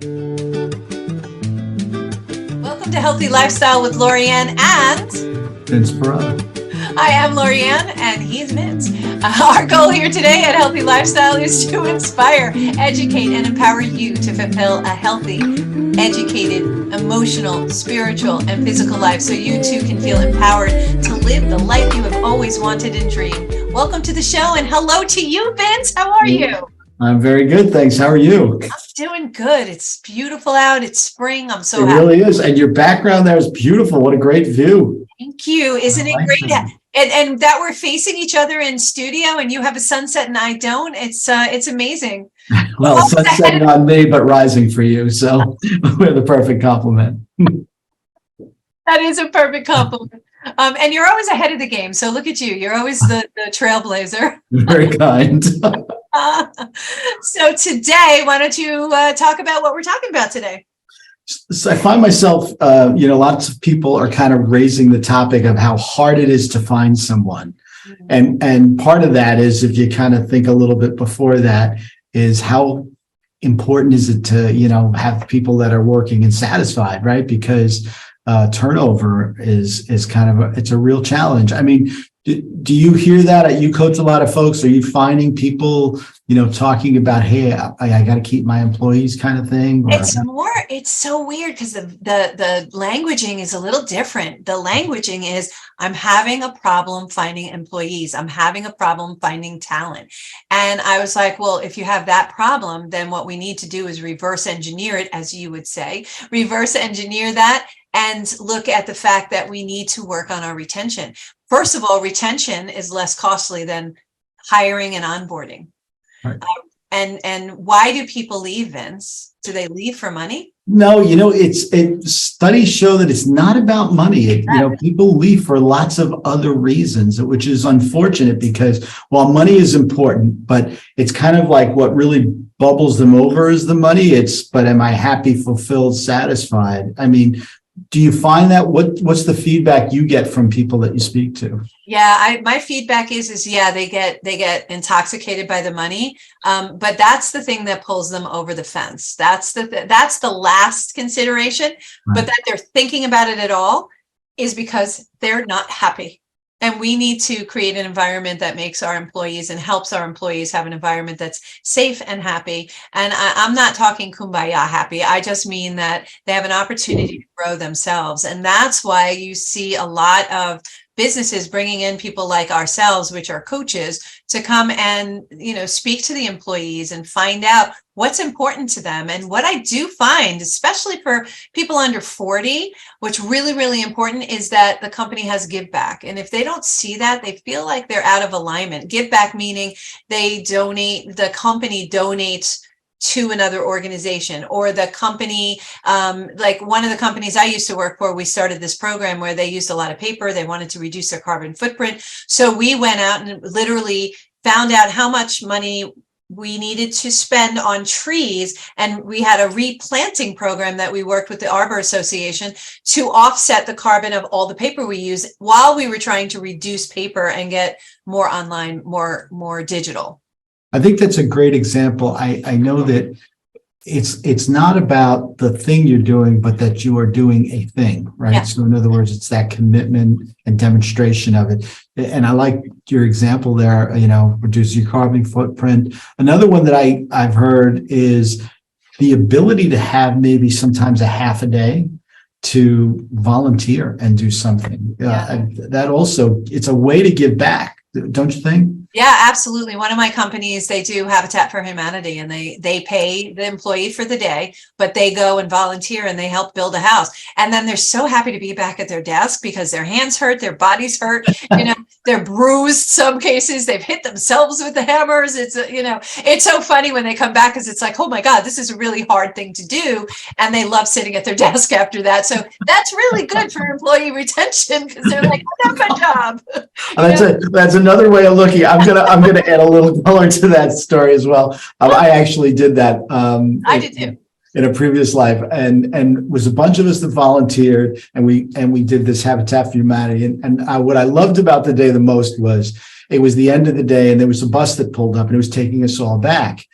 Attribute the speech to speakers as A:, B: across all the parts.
A: Welcome to Healthy Lifestyle with Lorianne and
B: Vince Perrotta.
A: I am Lorianne and he's Vince. Our goal here today at Healthy Lifestyle is to inspire, educate, and empower you to fulfill a healthy, educated, emotional, spiritual, and physical life so you too can feel empowered to live the life you have always wanted and dreamed. Welcome to the show and hello to you, Vince. How are you?
B: I'm very good, thanks. How are you?
A: I'm doing good. It's beautiful out. It's spring. I'm so
B: happy. It really is. And your background there is beautiful. What a great view.
A: Thank you. Isn't it great? And that we're facing each other in studio and you have a sunset and I don't. It's amazing.
B: Well, sun's setting on me, but rising for you. So we're the perfect compliment.
A: That is a perfect compliment. And you're always ahead of the game. So look at you. You're always the trailblazer.
B: Very kind.
A: So today, why don't you talk about what we're talking about today?
B: So I find myself, lots of people are kind of raising the topic of how hard it is to find someone. Mm-hmm. And part of that is, if you kind of think a little bit before that, is how important is it to, have people that are working and satisfied, right? Because turnover is kind of it's a real challenge. I mean, do you hear that? You coach a lot of folks. Are you finding people, talking about, hey, I got to keep my employees kind of thing?
A: It's so weird because the languaging is a little different. The languaging is, I'm having a problem finding employees. I'm having a problem finding talent. And I was like, well, if you have that problem, then what we need to do is reverse engineer it, as you would say, reverse engineer that and look at the fact that we need to work on our retention. First of all, retention is less costly than hiring and onboarding. Right. And why do people leave, Vince? Do they leave for money?
B: No, studies show that it's not about money. People leave for lots of other reasons, which is unfortunate because while money is important, but it's kind of like what really bubbles them over is the money. But am I happy, fulfilled, satisfied? I mean, do you find that? What's the feedback you get from people that you speak to?
A: Yeah, my feedback is they get intoxicated by the money, but that's the thing that pulls them over the fence. That's the last consideration, right. But that they're thinking about it at all is because they're not happy. And we need to create an environment that makes our employees and helps our employees have an environment that's safe and happy. And I'm not talking kumbaya happy. I just mean that they have an opportunity to grow themselves. And that's why you see a lot of businesses bringing in people like ourselves, which are coaches, to come and, speak to the employees and find out what's important to them. And what I do find, especially for people under 40, what's really, really important is that the company has give back. And if they don't see that, they feel like they're out of alignment. Give back meaning the company donates to another organization, or the company, like one of the companies I used to work for, we started this program where they used a lot of paper. They wanted to reduce their carbon footprint. So we went out and literally found out how much money we needed to spend on trees. And we had a replanting program that we worked with the Arbor Association to offset the carbon of all the paper we use while we were trying to reduce paper and get more online, more digital.
B: I think that's a great example. I know that it's not about the thing you're doing, but that you are doing a thing, right? Yeah. So in other words, it's that commitment and demonstration of it. And I like your example there, reduce your carbon footprint. Another one that I've heard is the ability to have maybe sometimes a half a day to volunteer and do something. Yeah. That also, it's a way to give back, don't you think?
A: Yeah, absolutely. One of my companies, they do Habitat for Humanity, and they pay the employee for the day, but they go and volunteer and they help build a house. And then they're so happy to be back at their desk because their hands hurt, their bodies hurt, they're bruised. Some cases they've hit themselves with the hammers. It's so funny when they come back because it's like, oh my God, this is a really hard thing to do. And they love sitting at their desk after that. So that's really good for employee retention because they're like, I did my job.
B: That's another way of looking. I'm gonna add a little color to that story as well. I actually did that.
A: I did too.
B: In a previous life, and was a bunch of us that volunteered, and we did this Habitat for Humanity. And what I loved about the day the most was it was the end of the day, and there was a bus that pulled up, and it was taking us all back.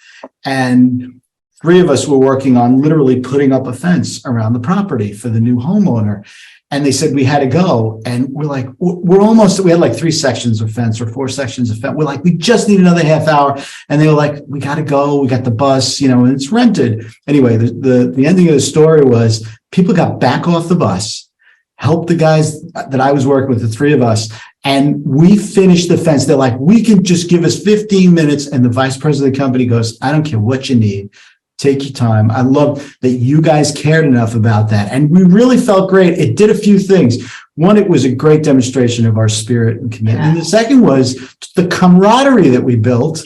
B: And three of us were working on literally putting up a fence around the property for the new homeowner. And they said we had to go. And we're like, we had like 3 sections of fence or 4 sections of fence. We're like, we just need another half hour. And they were like, we got to go. We got the bus, and it's rented. Anyway, the ending of the story was people got back off the bus, helped the guys that I was working with, the 3 of us, and we finished the fence. They're like, we can just give us 15 minutes. And the vice president of the company goes, I don't care what you need. Take your time. I love that you guys cared enough about that. And we really felt great. It did a few things. One, it was a great demonstration of our spirit and commitment. And the second was the camaraderie that we built.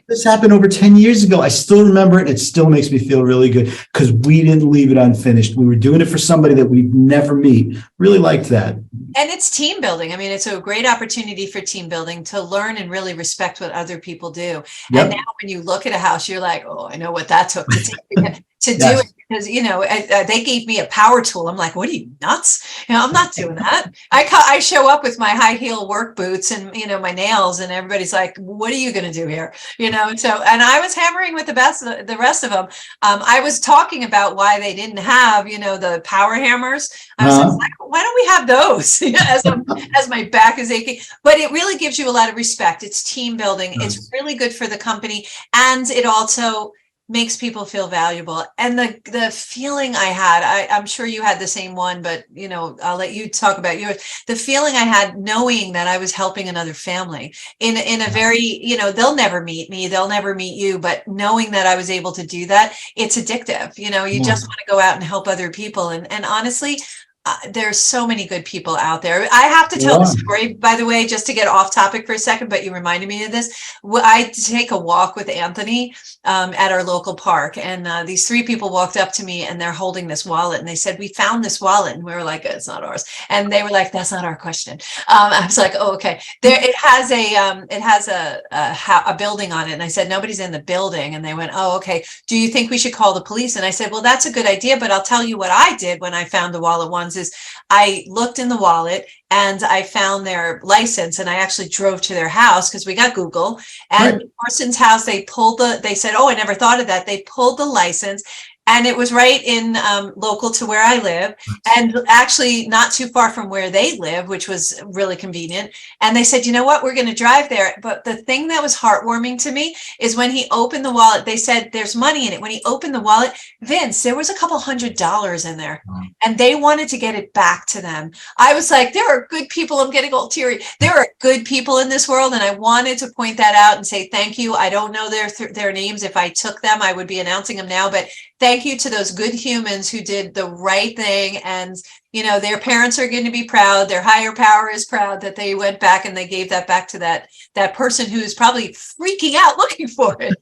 B: This happened over 10 years ago. I still remember it. It still makes me feel really good because we didn't leave it unfinished. We were doing it for somebody that we'd never meet. Really liked that.
A: And it's team building. I mean, it's a great opportunity for team building to learn and really respect what other people do. Yep. And now when you look at a house, you're like, oh, I know what that took to do it. Because, they gave me a power tool. I'm like, what are you, nuts? I'm not doing that. I show up with my high heel work boots and, my nails, and everybody's like, what are you going to do here? And I was hammering with the rest of them. I was talking about why they didn't have, the power hammers. I was like, why don't we have those as my back is aching? But it really gives you a lot of respect. It's team building. Nice. It's really good for the company. And it also makes people feel valuable. And the feeling I had, I'm sure you had the same one, but I'll let you talk about yours. The feeling I had knowing that I was helping another family in a very, they'll never meet me, they'll never meet you, but knowing that I was able to do that, it's addictive. You just want to go out and help other people. And honestly, there's so many good people out there. I have to tell the story, by the way, just to get off topic for a second, but you reminded me of this. I take a walk with Anthony at our local park, and these 3 people walked up to me, and they're holding this wallet, and they said, we found this wallet, and we were like, it's not ours. And they were like, that's not our question. I was like, oh, okay. It has a building on it. And I said, nobody's in the building. And they went, oh, okay. Do you think we should call the police? And I said, well, that's a good idea, but I'll tell you what I did when I found the wallet once. Is I looked in the wallet and I found their license, and I actually drove to their house because we got Google, and the person's house, they said, oh, I never thought of that. They pulled the license, and it was right in local to where I live, and actually not too far from where they live, which was really convenient. And they said, you know what, we're going to drive there. But the thing that was heartwarming to me is when he opened the wallet, they said there's money in it. When he opened the wallet, Vince, there was a couple $100 in there, and they wanted to get it back to them. I was like, there are good people. I'm getting all teary. There are good people in this world, and I wanted to point that out and say thank you. I don't know their names. If I took them, I would be announcing them now, but thank you to those good humans who did the right thing. And, their parents are going to be proud. Their higher power is proud that they went back and they gave that back to that person who's probably freaking out looking for it.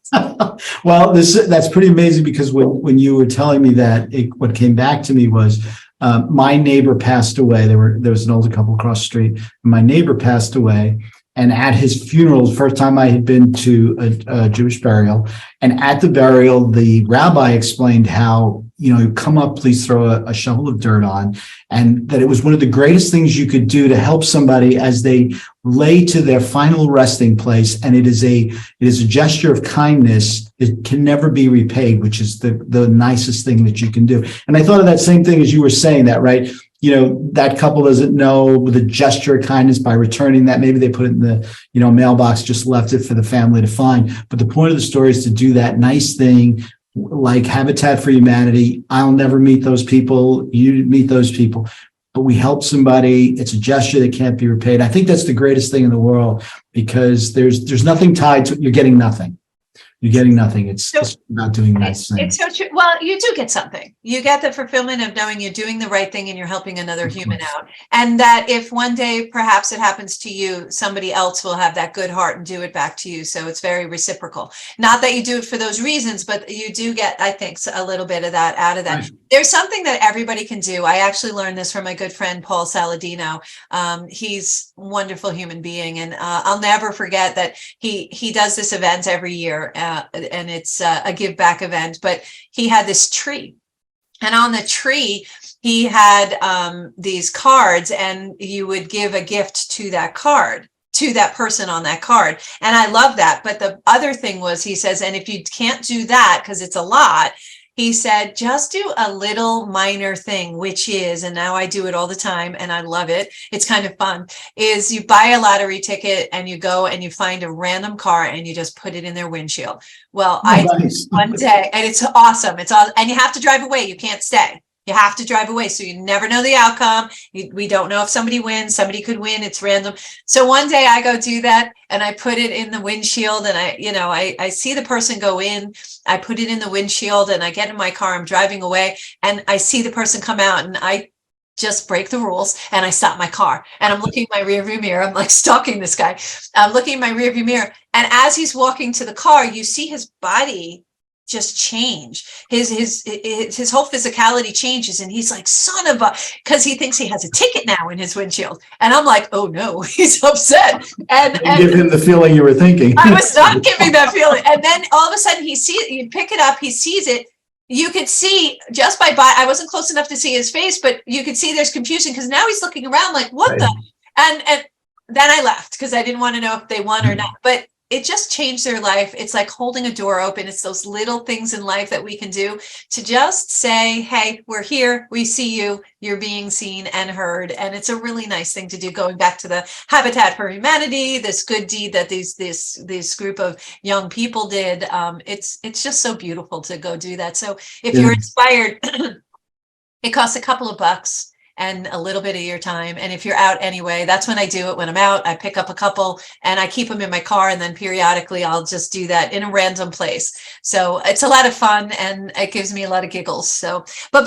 B: Well, that's pretty amazing, because when you were telling me that, what came back to me was my neighbor passed away. There was an older couple across the street. And my neighbor passed away. And at his funeral, the first time I had been to a Jewish burial, and at the burial, the rabbi explained how, come up, please throw a shovel of dirt on, and that it was one of the greatest things you could do to help somebody as they lay to their final resting place. And it is a gesture of kindness. It can never be repaid, which is the nicest thing that you can do. And I thought of that same thing as you were saying that, right? That couple doesn't know the gesture of kindness by returning that. Maybe they put it in the, mailbox, just left it for the family to find. But the point of the story is to do that nice thing, like Habitat for Humanity. I'll never meet those people. You meet those people, but we help somebody. It's a gesture that can't be repaid. I think that's the greatest thing in the world, because there's nothing tied to, you're getting nothing. You're getting nothing. It's just about doing nice things.
A: It's so true. Well, you do get something. You get the fulfillment of knowing you're doing the right thing and you're helping another human out. And that if one day perhaps it happens to you, somebody else will have that good heart and do it back to you. So it's very reciprocal. Not that you do it for those reasons, but you do get, I think, a little bit of that out of that. Right. There's something that everybody can do. I actually learned this from my good friend, Paul Saladino. He's a wonderful human being. And I'll never forget that he does this event every year. And it's a give back event, but he had this tree, and on the tree he had these cards, and you would give a gift to that card to that person on that card. And I love that. But the other thing was, he says, and if you can't do that, because it's a lot, he said, just do a little minor thing, which is, and now I do it all the time and I love it, it's kind of fun, is you buy a lottery ticket and you go and you find a random car and you just put it in their windshield. Well, I did one day, and it's awesome. It's all, and you have to drive away. You can't stay. You have to drive away. So you never know the outcome. We don't know if somebody wins. Somebody could win. It's random. So one day I go do that and I put it in the windshield, and I see the person go in. I put it in the windshield and I get in my car. I'm driving away and I see the person come out, and I just break the rules and I stop my car, and I'm looking in my rearview mirror. I'm like stalking this guy. I'm looking in my rearview mirror, and as he's walking to the car, you see his body just change. His whole physicality changes, and he's like, son of a, because he thinks he has a ticket now in his windshield. And I'm like, oh no, he's upset. And
B: give him the feeling you were thinking.
A: I was not giving that feeling. And then all of a sudden he sees it, you pick it up, he sees it. You could see just by I wasn't close enough to see his face, but you could see there's confusion, because now he's looking around like, what the? And then I left because I didn't want to know if they won or not. But it just changed their life. It's like holding a door open. It's those little things in life that we can do to just say, hey, we're here. We see you. You're being seen and heard. And it's a really nice thing to do, going back to the Habitat for Humanity, this good deed that this group of young people did. It's just so beautiful to go do that. So if you're inspired, it costs a couple of bucks and a little bit of your time. And if you're out anyway, that's when I do it. When I'm out, I pick up a couple and I keep them in my car. And then periodically I'll just do that in a random place. So it's a lot of fun and it gives me a lot of giggles. So, but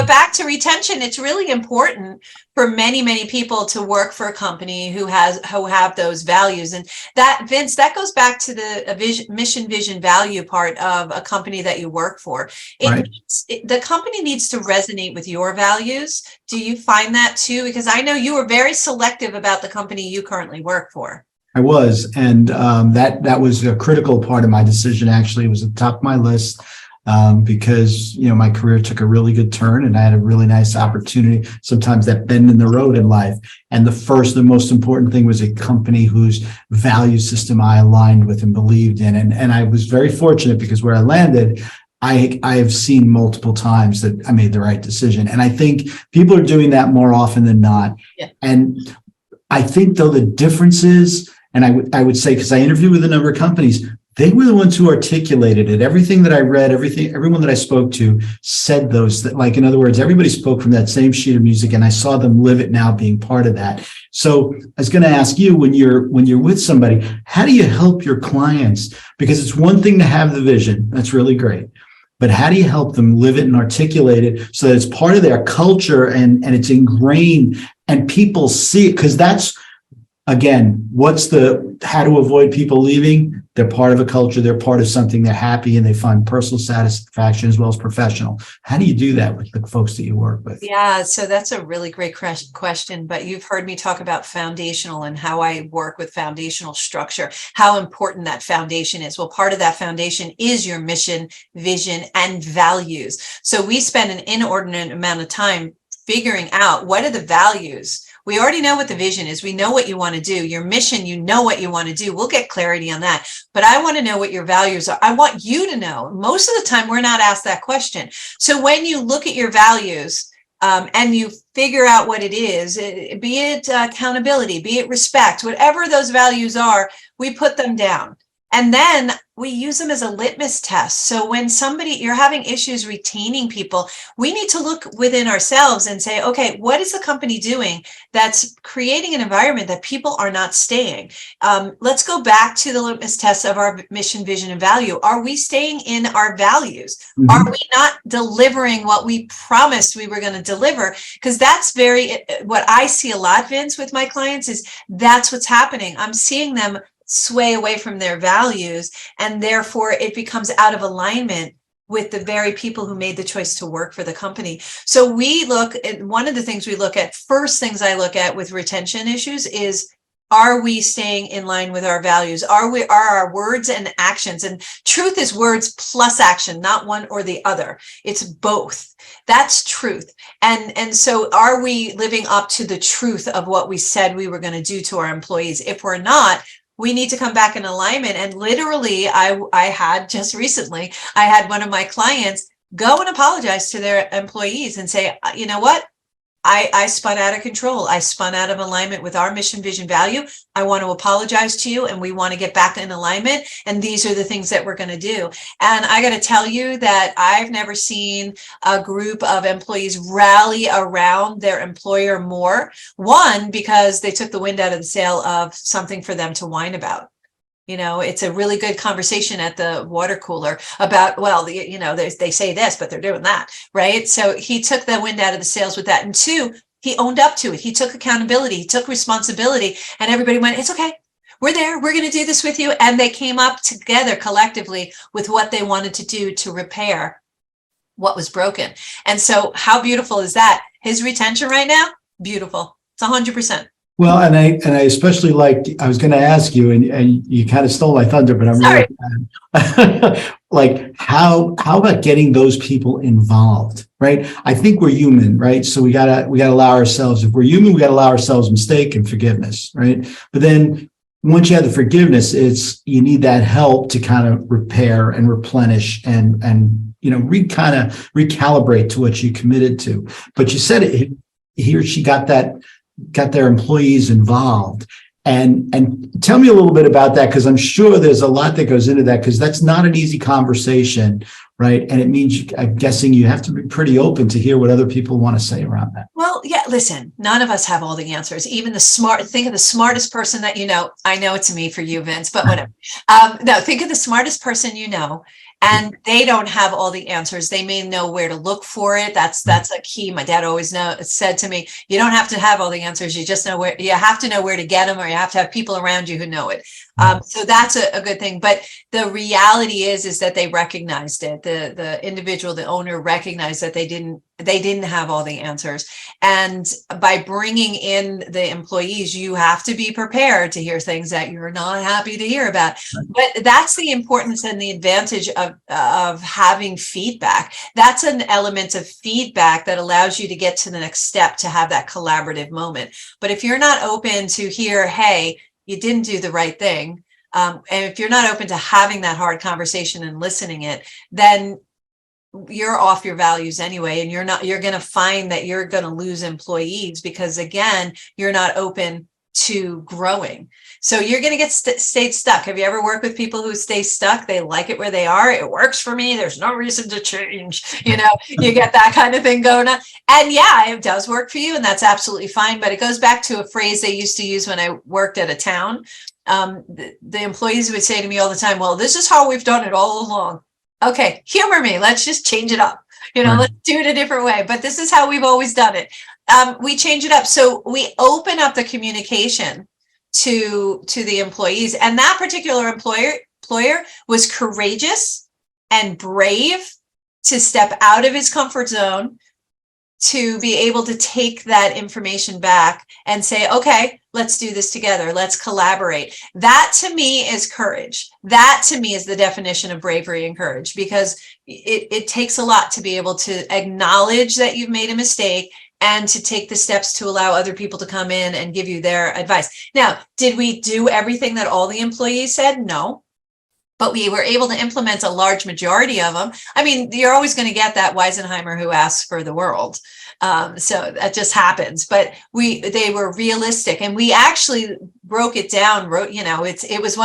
A: back to retention, it's really important for many, many people to work for a company who have those values. And that, Vince, that goes back to the mission, vision, value part of a company that you work for. The company needs to resonate with your values. Do you find that too? Because I know you were very selective about the company you currently work for.
B: I was, and that was a critical part of my decision. Actually, it was at the top of my list. Because, my career took a really good turn and I had a really nice opportunity, sometimes that bend in the road in life. And the most important thing was a company whose value system I aligned with and believed in. And I was very fortunate, because where I landed, I have seen multiple times that I made the right decision. And I think people are doing that more often than not. Yeah. And I think, though, the difference is, and I would say, because I interviewed with a number of companies, they were the ones who articulated it. Everything that I read, everyone that I spoke to said those, that, like, in other words, everybody spoke from that same sheet of music, and I saw them live it now, being part of that. So I was going to ask you, when you're with somebody, how do you help your clients? Because it's one thing to have the vision. That's really great. But how do you help them live it and articulate it so that it's part of their culture and it's ingrained and people see it? Because that's, again, how to avoid people leaving? They're part of a culture. They're part of something. They're happy and they find personal satisfaction as well as professional. How do you do that with the folks that you work with?
A: Yeah, so that's a really great question, but you've heard me talk about foundational and how I work with foundational structure, how important that foundation is. Well, part of that foundation is your mission, vision, and values. So we spend an inordinate amount of time figuring out what are the values. We already know what the vision is. We know what you want to do. Your mission, you know what you want to do. We'll get clarity on that. But I want to know what your values are. I want you to know. Most of the time, we're not asked that question. So when you look at your values and you figure out what it is, be it accountability, be it respect, whatever those values are, we put them down. And then we use them as a litmus test. So when you're having issues retaining people, we need to look within ourselves and say, okay, what is the company doing that's creating an environment that people are not staying? Let's go back to the litmus test of our mission, vision, and value. Are we staying in our values? Mm-hmm. Are we not delivering what we promised we were going to deliver? Because that's what I see a lot, Vince, with my clients, is that's what's happening. I'm seeing them sway away from their values, and therefore it becomes out of alignment with the very people who made the choice to work for the company. So we look at, one of the things we look at, first things I look at with retention issues is Are we staying in line with our values? Are our words and actions, and truth is words plus action, not one or the other. It's both. That's truth. And so are we living up to the truth of what we said we were going to do to our employees? If we're not, we need to come back in alignment. And literally, I had just recently, I had one of my clients go and apologize to their employees and say, you know what? I spun out of control. I spun out of alignment with our mission, vision, value. I want to apologize to you, and we want to get back in alignment. And these are the things that we're going to do. And I got to tell you that I've never seen a group of employees rally around their employer more. One, because they took the wind out of the sail of something for them to whine about. You know, it's a really good conversation at the water cooler about, well, you know, they say this, but they're doing that, right? So he took the wind out of the sails with that. And two, he owned up to it. He took accountability. He took responsibility, and everybody went, it's okay. We're there. We're going to do this with you. And they came up together collectively with what they wanted to do to repair what was broken. And so how beautiful is that? His retention right now, beautiful. It's 100%.
B: Well, and I especially liked, I was going to ask you, and you kind of stole my thunder, but I'm
A: Sorry.
B: really like how about getting those people involved, right? I think we're human, right? So we gotta allow ourselves, if we're human, we gotta allow ourselves mistake and forgiveness, right? But then once you have the forgiveness, it's you need that help to kind of repair and replenish and you know, kind of recalibrate to what you committed to. But you said it, he or she got their employees involved. And tell me a little bit about that, because I'm sure there's a lot that goes into that, because that's not an easy conversation, right? And it means, I'm guessing you have to be pretty open to hear what other people want to say around that.
A: Well, yeah, listen, none of us have all the answers. Even think of the smartest person that you know. I know it's me for you, Vince, but whatever. No, think of the smartest person you know, and they don't have all the answers. They may know where to look for it. That's a key. My dad always said to me, you don't have to have all the answers. You just know where, you have to know where to get them, or you have to have people around you who know it. So that's a good thing. But the reality is that they recognized it. The individual, the owner recognized that they didn't have all the answers. And by bringing in the employees, you have to be prepared to hear things that you're not happy to hear about. But that's the importance and the advantage of having feedback. That's an element of feedback that allows you to get to the next step, to have that collaborative moment. But if you're not open to hear, hey, you didn't do the right thing, and if you're not open to having that hard conversation and listening it, then you're off your values anyway. And you're going to find that you're going to lose employees, because again, you're not open to growing. So you're going to get stayed stuck. Have you ever worked with people who stay stuck? They like it where they are. It works for me. There's no reason to change. You know, you get that kind of thing going on. And yeah, it does work for you, and that's absolutely fine. But it goes back to a phrase they used to use when I worked at a town. The employees would say to me all the time, well, this is how we've done it all along. Okay, humor me. Let's just change it up. You know, let's do it a different way. But this is how we've always done it. We change it up. So we open up the communication to the employees. And that particular employer was courageous and brave to step out of his comfort zone, to be able to take that information back and say, okay, let's do this together. Let's collaborate. That to me is courage. That to me is the definition of bravery and courage, because it takes a lot to be able to acknowledge that you've made a mistake and to take the steps to allow other people to come in and give you their advice. Now, did we do everything that all the employees said? No. But we were able to implement a large majority of them. I mean, you're always going to get that Weisenheimer who asks for the world. So that just happens. But they were realistic, and we actually broke it down. It was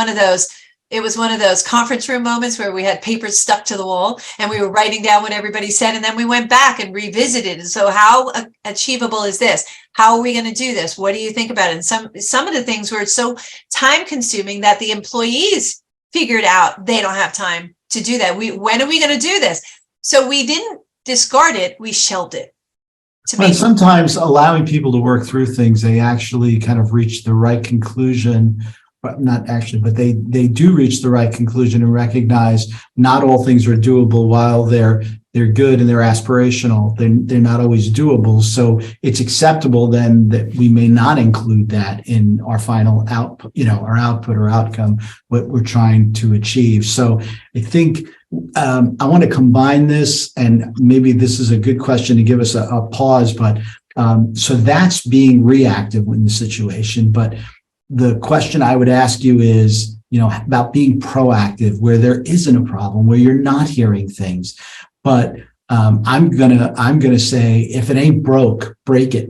A: one of those conference room moments where we had papers stuck to the wall and we were writing down what everybody said, and then we went back and revisited. And so, how achievable is this? How are we going to do this? What do you think about it? And some of the things were so time consuming that the employees figured out they don't have time to do that. When are we going to do this? So we didn't discard it, we shelved it.
B: And sometimes allowing people to work through things, they actually kind of reach the right conclusion, but not actually, but they do reach the right conclusion and recognize not all things are doable while they're they're good and they're aspirational. They're not always doable. So it's acceptable then that we may not include that in our final output, our output or outcome, what we're trying to achieve. So I think I want to combine this, and maybe this is a good question to give us a pause, but so that's being reactive in the situation. But the question I would ask you is, about being proactive where there isn't a problem, where you're not hearing things. But I'm gonna say, if it ain't broke, break it,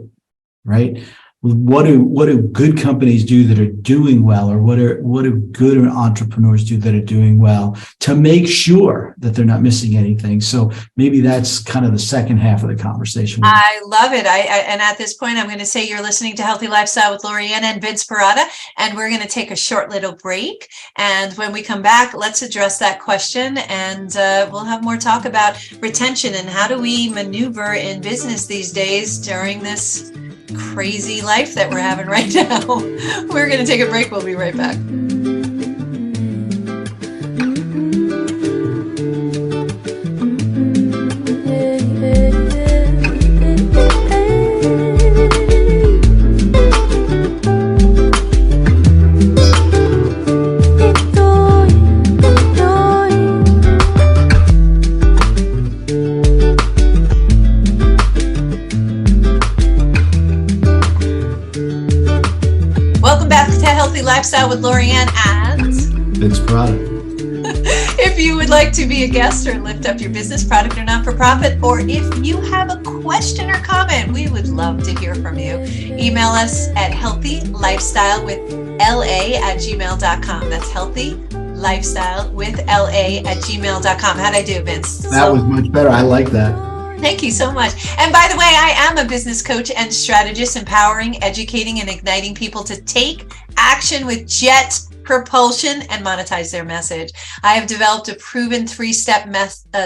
B: right? What do good companies do that are doing well, or what do good entrepreneurs do that are doing well to make sure that they're not missing anything? So maybe that's kind of the second half of the conversation.
A: I love it. And at this point, I'm going to say you're listening to Healthy Lifestyle with Anne and Vince Perrotta, and we're going to take a short little break. And when we come back, let's address that question, and we'll have more talk about retention and how do we maneuver in business these days during this crazy life that we're having right now. We're going to take a break. We'll be right back. Lifestyle with Anne and
B: Vince Perrotta.
A: If you would like to be a guest or lift up your business, product, or not-for-profit, or if you have a question or comment, we would love to hear from you. Email us at healthylifestylewithla@gmail.com. That's healthylifestylewithla@gmail.com. How'd I do, Vince?
B: That was much better. I like that.
A: Thank you so much. And by the way, I am a business coach and strategist, empowering, educating, and igniting people to take action with jet propulsion and monetize their message. I have developed a proven 3-step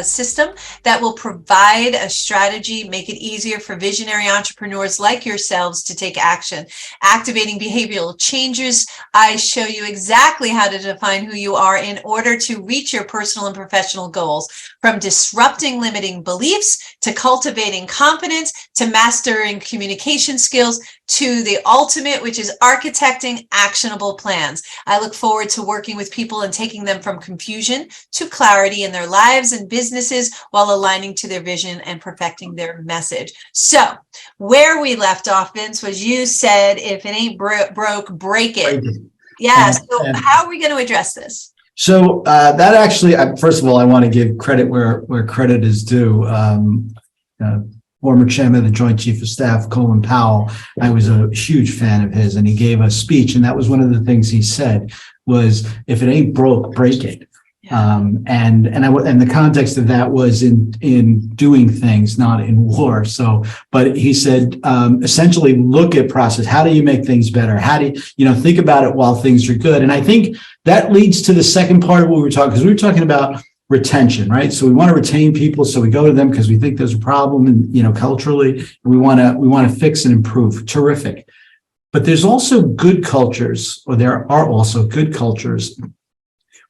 A: system that will provide a strategy, make it easier for visionary entrepreneurs like yourselves to take action. Activating behavioral changes, I show you exactly how to define who you are in order to reach your personal and professional goals, from disrupting limiting beliefs to cultivating confidence to mastering communication skills to the ultimate, which is architecting actionable plans. I look forward to working with people and taking them from confusion to clarity in their lives and businesses while aligning to their vision and perfecting their message. So where we left off, Vince, was you said, if it ain't broke, break it. Yeah. So how are we going to address this?
B: So that actually, first of all, I want to give credit where credit is due. Former chairman of the Joint Chief of Staff, Colin Powell, I was a huge fan of his, and he gave a speech, and that was one of the things he said was, if it ain't broke, break it. And the context of that was in doing things, not in war. So, but he said, essentially look at process. How do you make things better? How do you, think about it while things are good? And I think that leads to the second part of what we were talking, because we were talking about retention, right? So we want to retain people. So we go to them because we think there's a problem, and, culturally, we want to fix and improve. Terrific. But there's also good cultures, or there are also good cultures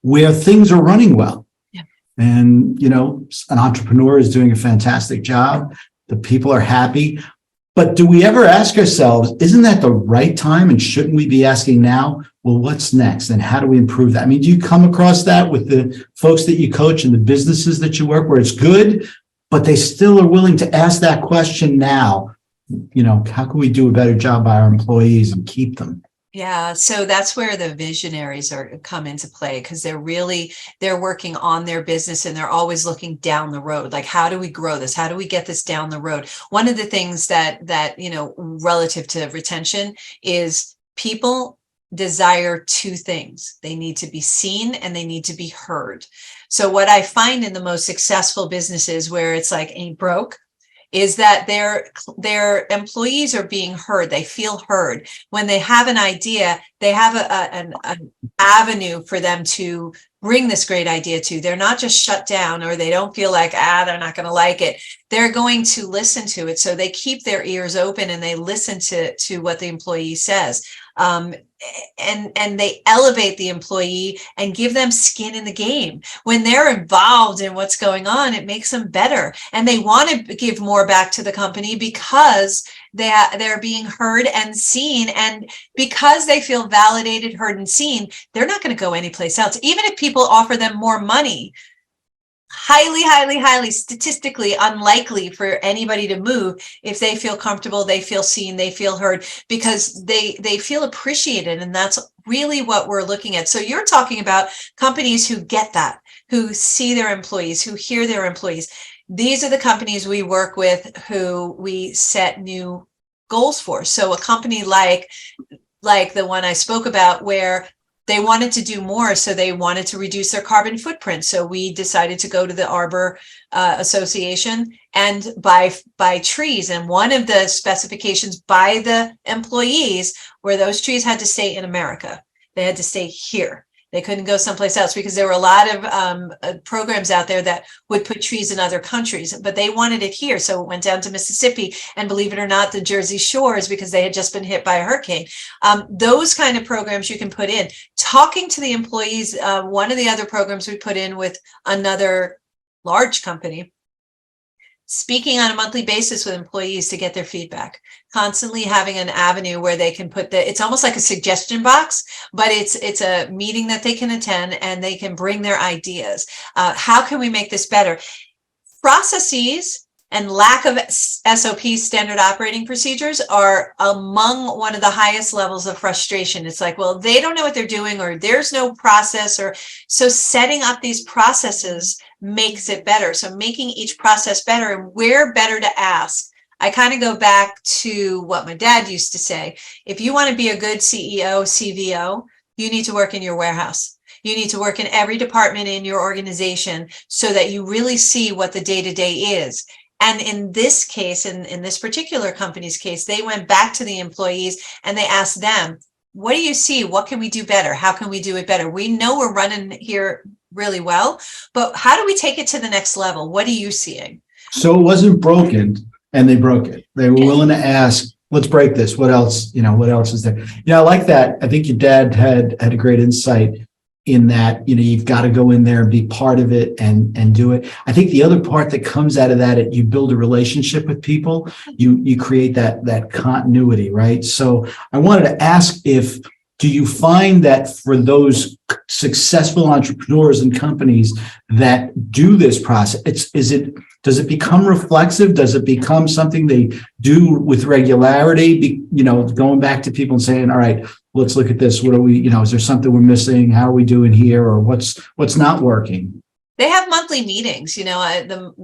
B: where things are running well. Yeah. And, an entrepreneur is doing a fantastic job. The people are happy. But do we ever ask ourselves, isn't that the right time? And shouldn't we be asking now, well, what's next? And how do we improve that? I mean, do you come across that with the folks that you coach and the businesses that you work, where it's good, but they still are willing to ask that question now? How can we do a better job by our employees and keep them?
A: Yeah, so that's where the visionaries come into play, because they're working on their business, and they're always looking down the road. Like, how do we grow this? How do we get this down the road? One of the things that relative to retention is people desire two things. They need to be seen and they need to be heard. So what I find in the most successful businesses where it's like ain't broke is that their employees are being heard. They feel heard. When they have an idea, they have an avenue for them to bring this great idea to. They're not just shut down, or they don't feel like, they're not going to like it. They're going to listen to it. So they keep their ears open and they listen to what the employee says. and they elevate the employee and give them skin in the game. When they're involved in what's going on, it makes them better, and they want to give more back to the company because they're being heard and seen, and because they feel validated, heard, and seen, they're not going to go anyplace else. Even if people offer them more money, highly statistically unlikely for anybody to move if they feel comfortable, they feel seen, they feel heard, because they feel appreciated. And that's really what we're looking at. So you're talking about companies who get that, who see their employees, who hear their employees. These are the companies we work with, who we set new goals for. So a company like the one I spoke about, where they wanted to do more, so they wanted to reduce their carbon footprint. So we decided to go to the Arbor Association and buy trees. And one of the specifications by the employees were those trees had to stay in America. They had to stay here. They couldn't go someplace else, because there were a lot of programs out there that would put trees in other countries, but they wanted it here. So it went down to Mississippi, and believe it or not, the Jersey Shores, because they had just been hit by a hurricane. Those kind of programs you can put in. Talking to the employees, one of the other programs we put in with another large company, speaking on a monthly basis with employees to get their feedback, constantly having an avenue where they can put it's almost like a suggestion box, but it's a meeting that they can attend and they can bring their ideas. How can we make this better? Processes and lack of SOPs, standard operating procedures, are among one of the highest levels of frustration. It's like, well, they don't know what they're doing, or there's no process, or so setting up these processes makes it better. So making each process better, and we're better to ask. I kind of go back to what my dad used to say. If you want to be a good CEO, CVO, you need to work in your warehouse. You need to work in every department in your organization so that you really see what the day-to-day is. And in this case, in this particular company's case, they went back to the employees and they asked them, what do you see? What can we do better? How can we do it better? We know we're running here really well, but how do we take it to the next level? What are you seeing?
B: So it wasn't broken, and they broke it. They were willing to ask, let's break this. What else, what else is there? I like that. I think your dad had a great insight in that, you've got to go in there and be part of it and do it. I think the other part that comes out of that, you build a relationship with people, you create that continuity, right? So I wanted to ask, do you find that for those successful entrepreneurs and companies that do this process, does it become reflexive? Does it become something they do with regularity? Going back to people and saying, all right, let's look at this. What are we, is there something we're missing? How are we doing here? Or what's not working?
A: They have monthly meetings.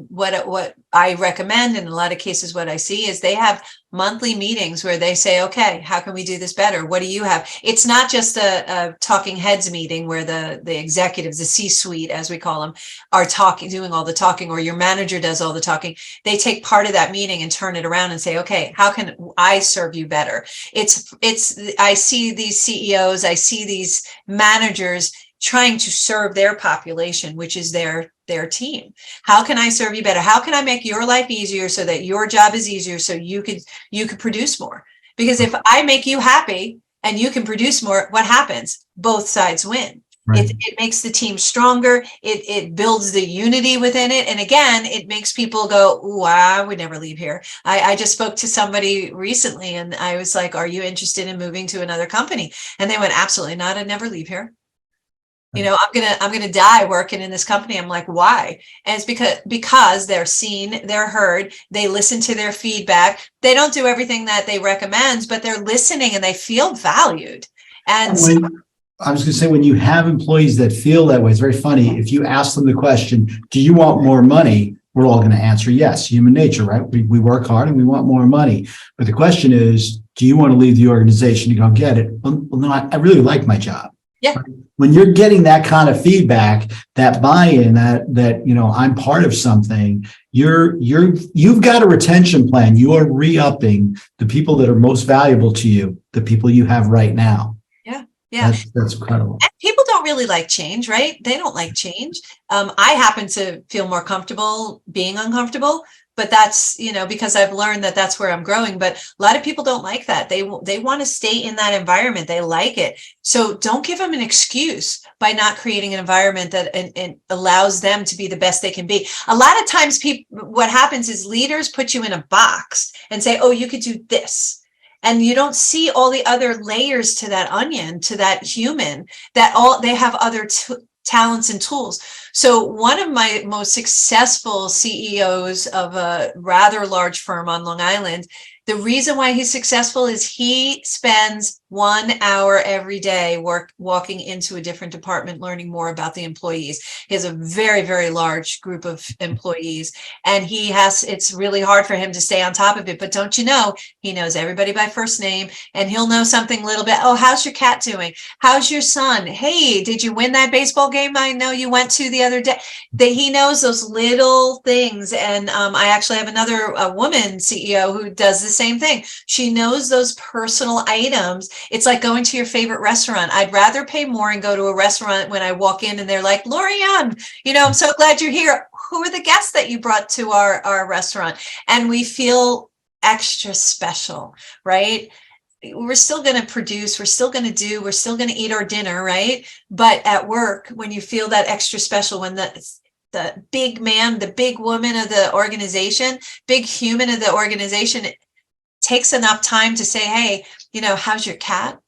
A: What I recommend, in a lot of cases, what I see is they have monthly meetings where they say, okay, how can we do this better? What do you have? It's not just a talking heads meeting where the executives, the C-suite, as we call them, are doing all the talking, or your manager does all the talking. They take part of that meeting and turn it around and say, okay, how can I serve you better? I see these CEOs, I see these managers trying to serve their population, which is their team. How can I serve you better? How can I make your life easier so that your job is easier, so you could produce more? Because if I make you happy and you can produce more, what happens? Both sides win. Right. It makes the team stronger. It builds the unity within it. And again, it makes people go, ooh, I would never leave here. I just spoke to somebody recently and I was like, are you interested in moving to another company? And they went, absolutely not. I'd never leave here. I'm gonna die working in this company. I'm like, why? And it's because they're seen, they're heard, they listen to their feedback. They don't do everything that they recommend, but they're listening and they feel valued. And
B: I was going to say, when you have employees that feel that way, it's very funny. If you ask them the question, do you want more money? We're all going to answer yes, human nature, right? We work hard and we want more money. But the question is, do you want to leave the organization to go get it? Well, no, I really like my job.
A: Yeah.
B: When you're getting that kind of feedback, that buy-in, that I'm part of something, you've got a retention plan. You are re-upping the people that are most valuable to you, the people you have right now.
A: Yeah.
B: That's incredible.
A: And people don't really like change, right? They don't like change. I happen to feel more comfortable being uncomfortable, but that's, because I've learned that that's where I'm growing. But a lot of people don't like that. They want to stay in that environment. They like it. So don't give them an excuse by not creating an environment that and allows them to be the best they can be. A lot of times what happens is leaders put you in a box and say, oh, you could do this. And you don't see all the other layers to that onion, to that human, that they have other talents and tools. So one of my most successful CEOs of a rather large firm on Long Island, the reason why he's successful is he spends 1 hour every day walking into a different department, learning more about the employees. He has a very, very large group of employees, and it's really hard for him to stay on top of it. But don't you know, he knows everybody by first name, and he'll know something a little bit. Oh, how's your cat doing? How's your son? Hey, did you win that baseball game I know you went to the other day? He knows those little things. And I actually have another woman CEO who does the same thing. She knows those personal items. It's like going to your favorite restaurant. I'd rather pay more and go to a restaurant when I walk in and they're like, Lorianne, I'm so glad you're here. Who are the guests that you brought to our restaurant? And we feel extra special, right? We're still going to produce, we're still going to eat our dinner, right? But at work, when you feel that extra special, when the big man, the big woman of the organization, big human of the organization takes enough time to say, hey, how's your cat?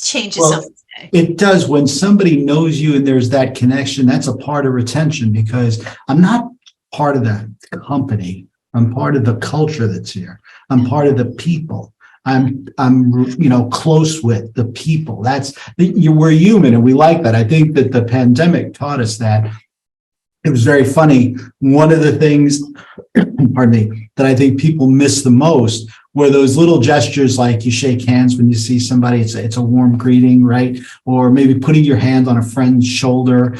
A: Changes something today.
B: It does. When somebody knows you and there's that connection, that's a part of retention, because I'm not part of the company. I'm part of the culture that's here. I'm part of the people. I'm close with the people. We're human, and we like that. I think that the pandemic taught us that. It was very funny. One of the things, pardon me, that I think people miss the most were those little gestures, like you shake hands when you see somebody. It's a warm greeting, right? Or maybe putting your hand on a friend's shoulder.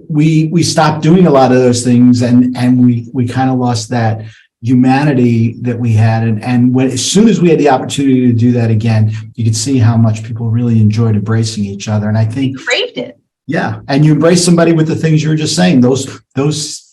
B: We stopped doing a lot of those things, and we kind of lost that humanity that we had. And as soon as we had the opportunity to do that again, you could see how much people really enjoyed embracing each other. And I think
A: craved it.
B: Yeah. And you embrace somebody with the things you were just saying. Those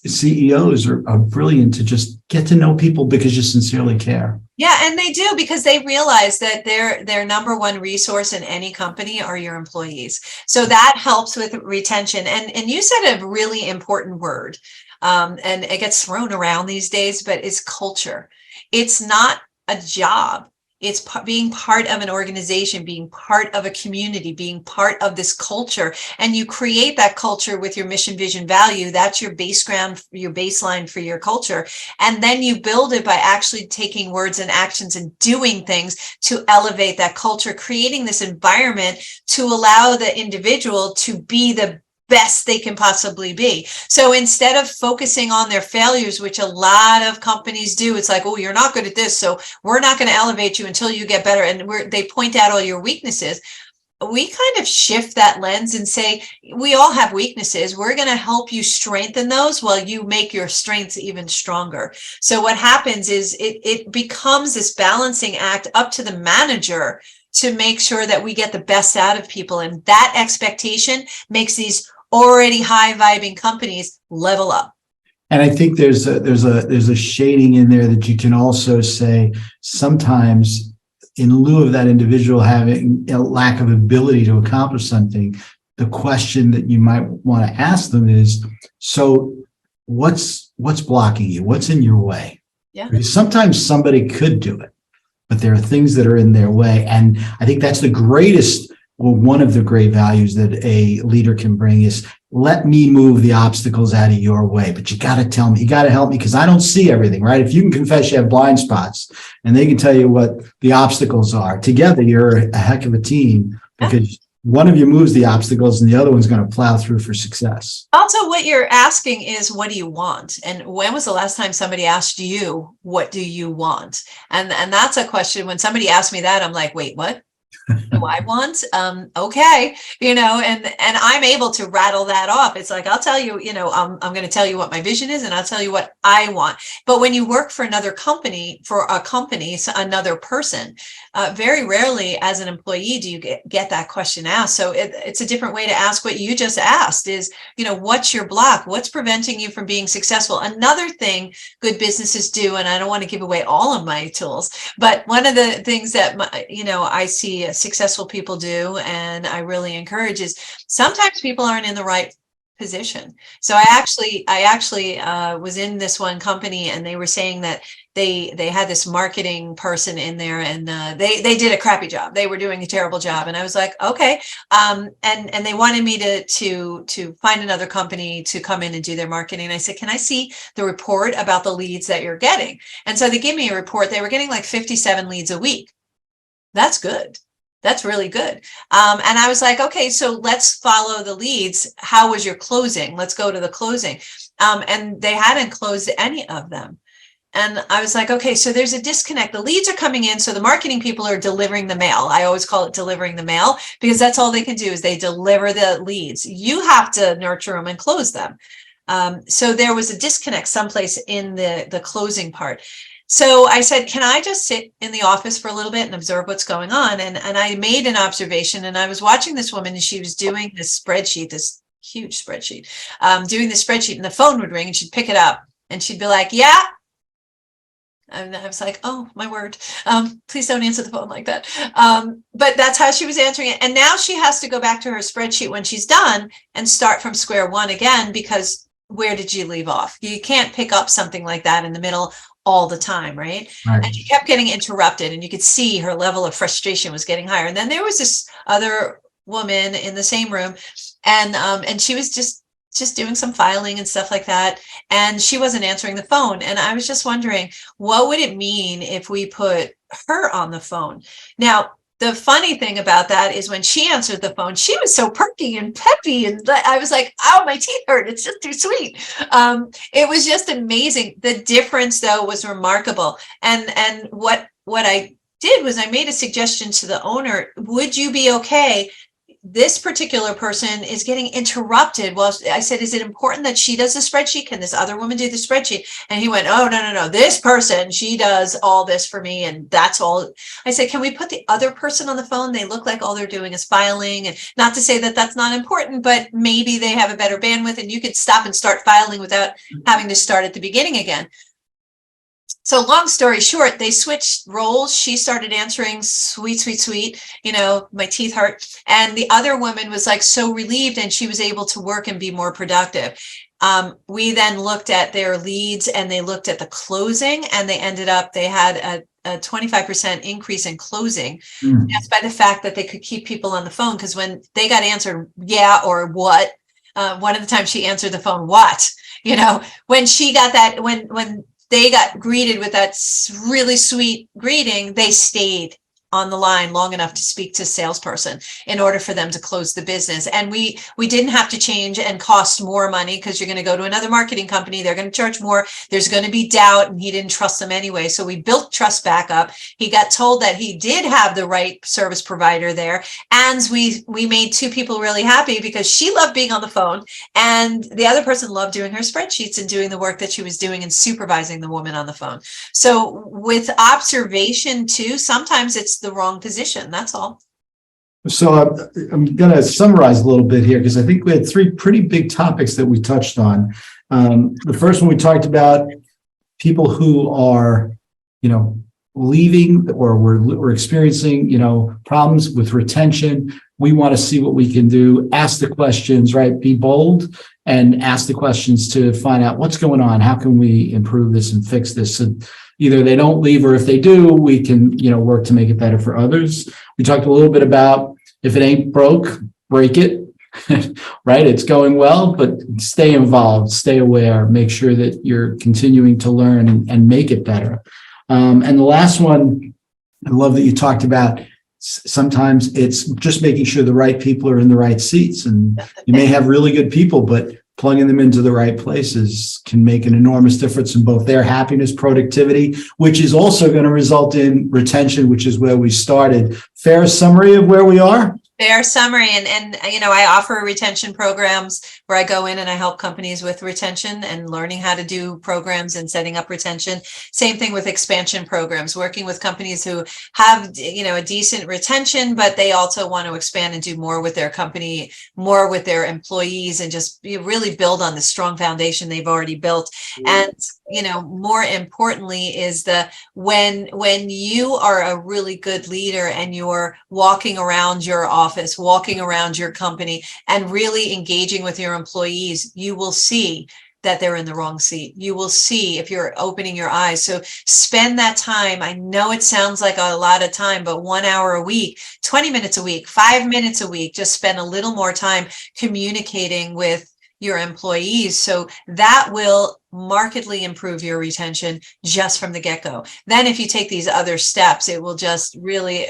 B: CEOs are brilliant to just get to know people because you sincerely care.
A: Yeah, and they do, because they realize that their number one resource in any company are your employees. So that helps with retention. And you said a really important word, and it gets thrown around these days, but it's culture. It's not a job. It's being part of an organization, being part of a community, being part of this culture. And you create that culture with your mission, vision, value. That's your baseline for your culture. And then you build it by actually taking words and actions and doing things to elevate that culture, creating this environment to allow the individual to be the best they can possibly be. So instead of focusing on their failures, which a lot of companies do, it's like, oh, you're not good at this, so we're not going to elevate you until you get better. And they point out all your weaknesses. We kind of shift that lens and say, we all have weaknesses. We're going to help you strengthen those while you make your strengths even stronger. So what happens is it becomes this balancing act up to the manager to make sure that we get the best out of people. And that expectation makes these already high vibing companies level up.
B: And I think there's a shading in there that you can also say sometimes, in lieu of that individual having a lack of ability to accomplish something, the question that you might want to ask them is, so what's blocking you? What's in your way?
A: Yeah.
B: Because sometimes somebody could do it, but there are things that are in their way. And I think that's one of the great values that a leader can bring is, let me move the obstacles out of your way, but you got to tell me, you got to help me, because I don't see everything, right? If you can confess you have blind spots and they can tell you what the obstacles are, together you're a heck of a team, because one of you moves the obstacles and the other one's going to plow through for success.
A: Also, what you're asking is, what do you want? And when was the last time somebody asked you, what do you want? And that's a question. When somebody asks me that, I'm like, wait, what? do I want? Okay, and I'm able to rattle that off. It's like, I'll tell you, I'm going to tell you what my vision is, and I'll tell you what I want. But when you work for another company, so another person, very rarely as an employee do you get that question asked. So it's a different way to ask what you just asked is, what's your block? What's preventing you from being successful? Another thing good businesses do, and I don't want to give away all of my tools, but one of the things that, I see successful people do, and I really encourage, is sometimes people aren't in the right position. So I actually was in this one company, and they were saying that they had this marketing person in there, and they did a crappy job. They were doing a terrible job, and I was like, okay. And they wanted me to find another company to come in and do their marketing. And I said, can I see the report about the leads that you're getting? And so they give me a report. They were getting like 57 leads a week. That's good. That's really good. And I was like, okay, so let's follow the leads. How was your closing? Let's go to the closing. And they hadn't closed any of them. And I was like, okay, so there's a disconnect. The leads are coming in. So the marketing people are delivering the mail. I always call it delivering the mail, because that's all they can do is they deliver the leads. You have to nurture them and close them. So there was a disconnect someplace in the closing part. So I said, can I just sit in the office for a little bit and observe what's going on? And I made an observation, and I was watching this woman, and she was doing this spreadsheet, this huge spreadsheet, doing the spreadsheet, and the phone would ring, and she'd pick it up, and she'd be like, yeah. And I was like, oh, my word, please don't answer the phone like that. But that's how she was answering it. And now she has to go back to her spreadsheet when she's done and start from square one again, because where did you leave off? You can't pick up something like that in the middle all the time, right? And she kept getting interrupted, and you could see her level of frustration was getting higher. And then there was this other woman in the same room, and she was just doing some filing and stuff like that, and she wasn't answering the phone. And I was just wondering, what would it mean if we put her on the phone? Now, the funny thing about that is when she answered the phone, she was so perky and peppy, and I was like, oh, my teeth hurt. It's just too sweet. It was just amazing. The difference, though, was remarkable. And what I did was I made a suggestion to the owner. Would you be okay? This particular person is getting interrupted. Well, I said, is it important that she does the spreadsheet? Can this other woman do the spreadsheet? And he went, oh, no. This person, she does all this for me, and that's all. I said, can we put the other person on the phone? They look like all they're doing is filing. And not to say that that's not important, but maybe they have a better bandwidth, and you could stop and start filing without having to start at the beginning again. So long story short, they switched roles. She started answering sweet, my teeth hurt. And the other woman was like so relieved, and she was able to work and be more productive. We then looked at their leads, and they looked at the closing, and they had a 25% increase in closing. That's by the fact that they could keep people on the phone, because when they got answered, yeah, or what, one of the times she answered the phone, what, when she got that, when they got greeted with that really sweet greeting, they stayed on the line long enough to speak to a salesperson in order for them to close the business. And we didn't have to change and cost more money, because you're going to go to another marketing company. They're going to charge more. There's going to be doubt, and he didn't trust them anyway. So we built trust back up. He got told that he did have the right service provider there. And we made two people really happy, because she loved being on the phone, and the other person loved doing her spreadsheets and doing the work that she was doing and supervising the woman on the phone. So with observation too, sometimes it's the wrong position. That's all.
B: So I'm going to summarize a little bit here, because I think we had three pretty big topics that we touched on. The first one, we talked about people who are, leaving, or we're experiencing, problems with retention. We want to see what we can do. Ask the questions, right? Be bold and ask the questions to find out what's going on. How can we improve this and fix this? So either they don't leave, or if they do, we can, work to make it better for others. We talked a little bit about, if it ain't broke, break it, right? It's going well, but stay involved, stay aware, make sure that you're continuing to learn and make it better. And the last one, I love that you talked about, sometimes it's just making sure the right people are in the right seats. And you may have really good people, but plugging them into the right places can make an enormous difference in both their happiness, productivity, which is also going to result in retention, which is where we started, fair summary of where we are?
A: Fair summary. And I offer retention programs where I go in and I help companies with retention and learning how to do programs and setting up retention. Same thing with expansion programs, working with companies who have, a decent retention, but they also want to expand and do more with their company, more with their employees, and just really build on the strong foundation they've already built. And, more importantly is when you are a really good leader and you're walking around your office, walking around your company, and really engaging with your employees, you will see that they're in the wrong seat. You will see if you're opening your eyes. So spend that time. I know it sounds like a lot of time, but 1 hour a week, 20 minutes a week, 5 minutes a week, just spend a little more time communicating with your employees. So that will markedly improve your retention just from the get-go. Then if you take these other steps, it will just really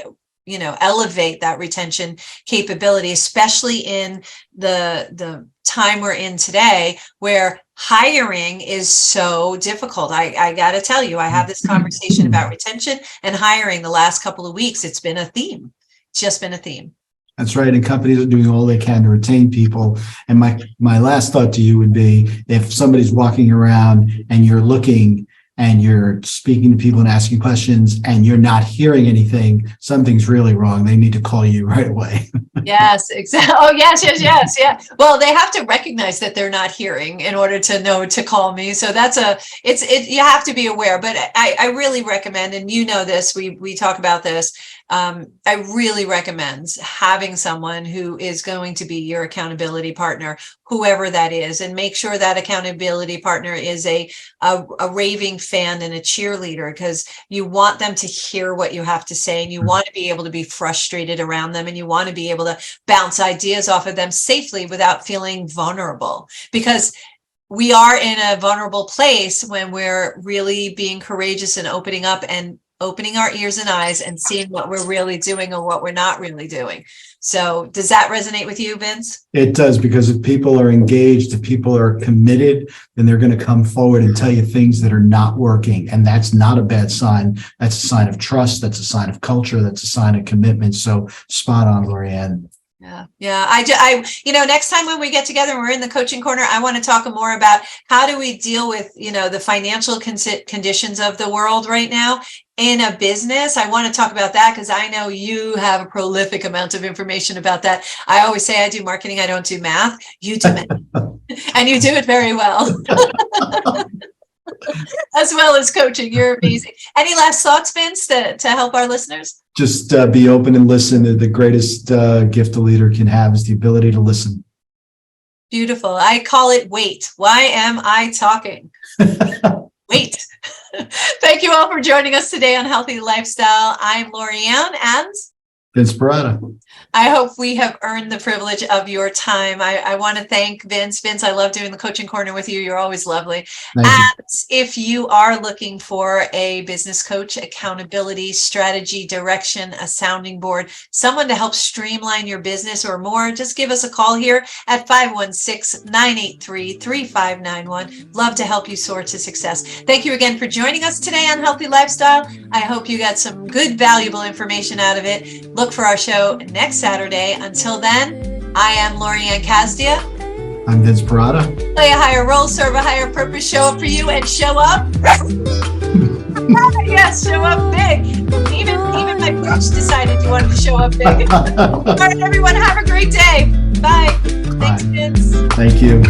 A: elevate that retention capability, especially in the time we're in today, where hiring is so difficult. I got to tell you, I have this conversation about retention and hiring the last couple of weeks. It's been a theme. It's just been a theme.
B: That's right. And companies are doing all they can to retain people. And my last thought to you would be, if somebody's walking around and you're looking and you're speaking to people and asking questions and you're not hearing anything, something's really wrong. They need to call you right away. Yes,
A: exactly. Oh, yes. Yeah. Well, they have to recognize that they're not hearing in order to know to call me. So you have to be aware, but I really recommend, and this, we talk about this. I really recommend having someone who is going to be your accountability partner, whoever that is, and make sure that accountability partner is a raving fan and a cheerleader, because you want them to hear what you have to say, and you want to be able to be frustrated around them, and you want to be able to bounce ideas off of them safely without feeling vulnerable, because we are in a vulnerable place when we're really being courageous and opening up and opening our ears and eyes and seeing what we're really doing or what we're not really doing. So does that resonate with you, Vince?
B: It does, because if people are engaged, if people are committed, then they're going to come forward and tell you things that are not working. And that's not a bad sign. That's a sign of trust. That's a sign of culture. That's a sign of commitment. So spot on, Lorianne.
A: Yeah. I next time when we get together and we're in the coaching corner, I want to talk more about how do we deal with, the financial conditions of the world right now in a business. I want to talk about that because I know you have a prolific amount of information about that. I always say I do marketing. I don't do math. You do math and you do it very well. As well as coaching. You're amazing. Any last thoughts, Vince, to help our listeners?
B: Just be open and listen. The greatest gift a leader can have is the ability to listen.
A: Beautiful. I call it wait. Why am I talking? Wait. Thank you all for joining us today on Healthy Lifestyle. I'm Lorianne and
B: Vince Perrotta.
A: I hope we have earned the privilege of your time. I want to thank Vince. Vince, I love doing the coaching corner with you. You're always lovely. If you are looking for a business coach, accountability, strategy, direction, a sounding board, someone to help streamline your business or more, just give us a call here at 516-983-3591. Love to help you soar to success. Thank you again for joining us today on Healthy Lifestyle. I hope you got some good, valuable information out of it. Look for our show next Saturday. Until then, I am Lorianne Casdia.
B: I'm Vince Perrotta.
A: Play a higher role, serve a higher purpose, show up for you, and show up. Yes, show up big. Even my coach decided you wanted to show up big. All right, everyone, have a great day. Bye. Thanks, Vince.
B: Thank you.